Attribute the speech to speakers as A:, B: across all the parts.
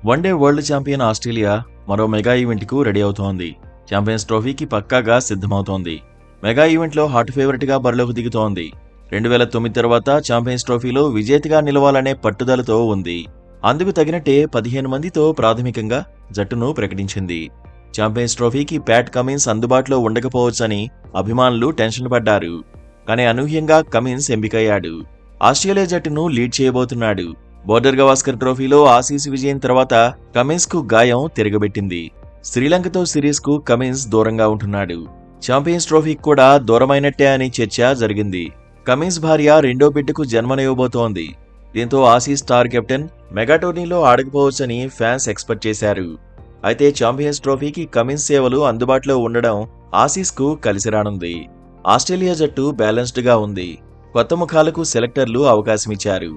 A: One day world champion Australia మరో mega ఈవెంట్కు ready అవుతోంది. Champions ట్రోఫీకి పక్కాగా సిద్ధమవుతోంది. మెగా ఈవెంట్లో హాట్ ఫేవరెట్గా బరిలోకి దిగుతోంది. 2009 తర్వాత ఛాంపియన్స్ ట్రోఫీలో విజేతగా నిలవాలనే పట్టుదలతో ఉంది. అందుకు తగినట్టే 15 మందితో ప్రాథమికంగా జట్టును ప్రకటించింది. ఛాంపియన్స్ ట్రోఫీకి ప్యాట్ కమిన్స్ అందుబాటులో ఉండకపోవచ్చని అభిమానులు టెన్షన్ పడ్డారు. కానీ అనూహ్యంగా కమిన్స్ ఎంపికయ్యాడు. ఆస్ట్రేలియా జట్టును లీడ్ చేయబోతున్నాడు. బోర్డర్ గవాస్కర్ ట్రోఫీలో ఆసీస్ విజయం తర్వాత కమిన్స్ కు గాయం తిరగబెట్టింది. శ్రీలంకతో సిరీస్ కు కమిన్స్ దూరంగా ఉంటున్నాడు. ఛాంపియన్స్ ట్రోఫీకి కూడా దూరమైనట్టే అని చర్చ జరిగింది. కమిన్స్ భార్య రెండో బిడ్డకు జన్మనివ్వబోతోంది. దీంతో ఆసీస్ స్టార్ కెప్టెన్ మెగా టోర్నీలో ఆడకపోవచ్చని ఫ్యాన్స్ ఎక్స్పెక్ట్ చేశారు. అయితే ఛాంపియన్స్ ట్రోఫీకి కమిన్స్ సేవలు అందుబాటులో ఉండడం ఆసీస్ కు కలిసిరానుంది. ఆస్ట్రేలియా జట్టు బ్యాలెన్స్డ్ గా ఉంది. కొత్త ముఖాలకు సెలెక్టర్లు అవకాశమిచ్చారు.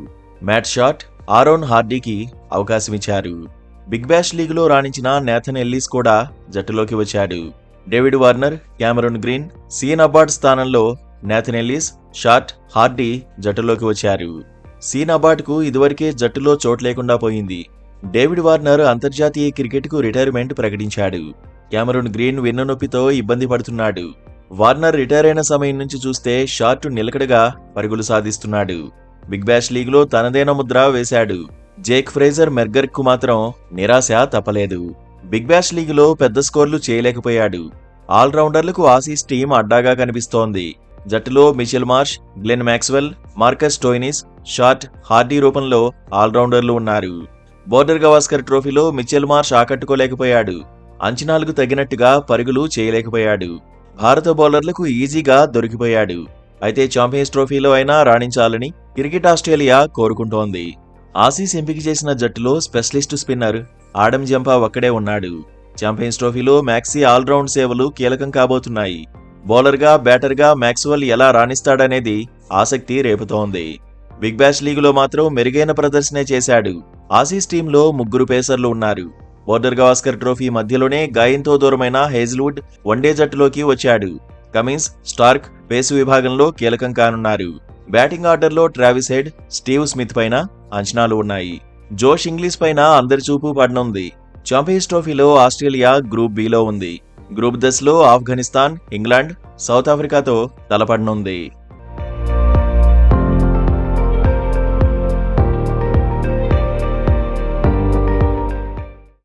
A: మ్యాట్ షాట్, ఆరోన్ హార్డీకి అవకాశమిచ్చారు. బిగ్ బ్యాష్ లీగులో రాణించిన నేథన్ ఎల్లిస్ కూడా జట్టులోకి వచ్చాడు. David Warner, Cameron Green, Sean Abbott స్థానంలో నేథన్ ఎల్లిస్, షాట్, హార్డీ జట్టులోకి వచ్చారు. సీన్ అబార్డ్కు ఇదివరకే జట్టులో చోటు లేకుండా పోయింది. డేవిడ్ వార్నర్ అంతర్జాతీయ క్రికెట్కు రిటైర్మెంట్ ప్రకటించాడు. క్యామరూన్ గ్రీన్ వెన్నునొప్పితో ఇబ్బంది పడుతున్నాడు. వార్నర్ రిటైర్ అయిన సమయం నుంచి చూస్తే షాట్ నిలకడగా పరుగులు సాధిస్తున్నాడు. బిగ్ బ్యాష్ లీగ్లో తనదైన ముద్ర వేశాడు. జేక్ ఫ్రేజర్ మెర్గర్ కు మాత్రం నిరాశ తప్పలేదు. బిగ్ బ్యాష్ లీగ్లో పెద్ద స్కోర్లు చేయలేకపోయాడు. ఆల్రౌండర్లకు ఆసీస్ టీం అడ్డాగా కనిపిస్తోంది. జట్టులో Mitchell Marsh, Glenn Maxwell, Marcus Stoinis, Short, Hardie రూపంలో ఆల్రౌండర్లు ఉన్నారు. బోర్డర్ గవాస్కర్ ట్రోఫీలో మిచెల్ మార్ష్ ఆకట్టుకోలేకపోయాడు. అంచనాలకు తగినట్టుగా పరుగులు చేయలేకపోయాడు. భారత బౌలర్లకు ఈజీగా దొరికిపోయాడు. అయితే ఛాంపియన్స్ ట్రోఫీలో అయినా రాణించాలని క్రికెట్ ఆస్ట్రేలియా కోరుకుంటోంది. ఆసీస్ ఎంపిక చేసిన జట్టులో స్పెషలిస్టు స్పిన్నర్ ఆడమ్ జంపా ఒక్కడే ఉన్నాడు. ఛాంపియన్స్ ట్రోఫీలో మ్యాక్సీ ఆల్రౌండ్ సేవలు కీలకం కాబోతున్నాయి. బౌలర్గా, బ్యాటర్గా మ్యాక్స్వెల్ ఎలా రాణిస్తాడనేది ఆసక్తి రేపుతోంది. బిగ్ బ్యాష్ లీగులో మాత్రం మెరుగైన ప్రదర్శనే చేశాడు. ఆసీస్ టీంలో 3 పేసర్లు ఉన్నారు. బోర్డర్ గవాస్కర్ ట్రోఫీ మధ్యలోనే గాయంతో దూరమైన హేజ్వుడ్ వన్డే జట్టులోకి వచ్చాడు. కమిన్స్, స్టార్క్ పేసు విభాగంలో కీలకం కానున్నారు. బ్యాటింగ్ ఆర్డర్లో ట్రావిస్ హెడ్, స్టీవ్ స్మిత్ పైన అంచనాలు ఉన్నాయి. జోష్ ఇంగ్లీష్ పైన అందరి చూపు పడనుంది. ఛాంపియన్స్ ట్రోఫీలో ఆస్ట్రేలియా గ్రూప్ బిలో ఉంది. గ్రూప్ దశలో ఆఫ్ఘనిస్తాన్, ఇంగ్లాండ్, సౌత్ ఆఫ్రికాతో తలపడనుంది.